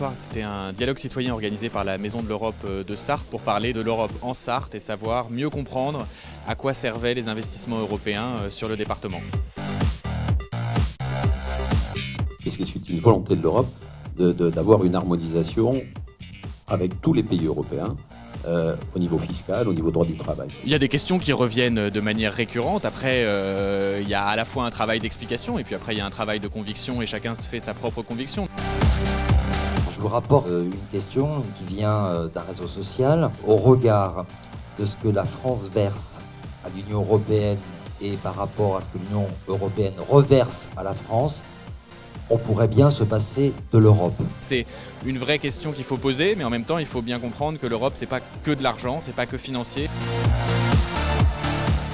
soir, c'était un dialogue citoyen organisé par la Maison de l'Europe de Sarthe pour parler de l'Europe en Sarthe et savoir mieux comprendre à quoi servaient les investissements européens sur le département. Est-ce que c'est une volonté de l'Europe d'avoir une harmonisation avec tous les pays européens au niveau fiscal, au niveau droit du travail? Il y a des questions qui reviennent de manière récurrente. Après, il y a à la fois un travail d'explication et puis après il y a un travail de conviction et chacun se fait sa propre conviction. Je vous rapporte une question qui vient d'un réseau social. Au regard de ce que la France verse à l'Union européenne et par rapport à ce que l'Union européenne reverse à la France, on pourrait bien se passer de l'Europe. C'est une vraie question qu'il faut poser, mais en même temps, il faut bien comprendre que l'Europe, c'est pas que de l'argent, c'est pas que financier.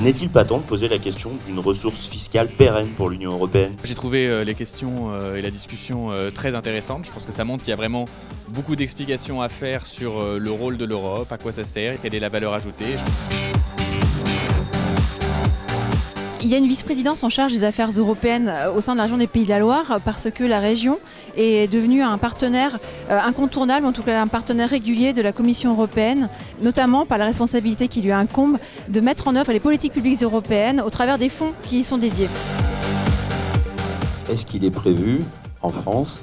N'est-il pas temps de poser la question d'une ressource fiscale pérenne pour l'Union européenne? J'ai trouvé les questions et la discussion très intéressantes. Je pense que ça montre qu'il y a vraiment beaucoup d'explications à faire sur le rôle de l'Europe, à quoi ça sert, quelle est la valeur ajoutée. Il y a une vice-présidence en charge des affaires européennes au sein de la région des Pays de la Loire parce que la région est devenue un partenaire incontournable, en tout cas un partenaire régulier de la Commission européenne, notamment par la responsabilité qui lui incombe de mettre en œuvre les politiques publiques européennes au travers des fonds qui y sont dédiés. Est-ce qu'il est prévu en France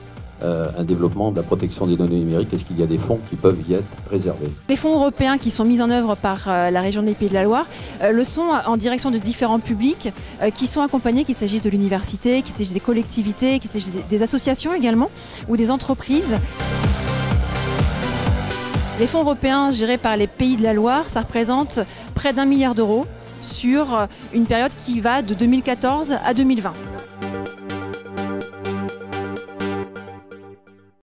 un développement de la protection des données numériques? Est-ce qu'il y a des fonds qui peuvent y être réservés? Les fonds européens qui sont mis en œuvre par la région des Pays de la Loire le sont en direction de différents publics qui sont accompagnés, qu'il s'agisse de l'université, qu'il s'agisse des collectivités, qu'il s'agisse des associations également ou des entreprises. Les fonds européens gérés par les Pays de la Loire, ça représente près d'1 milliard d'euros sur une période qui va de 2014 à 2020.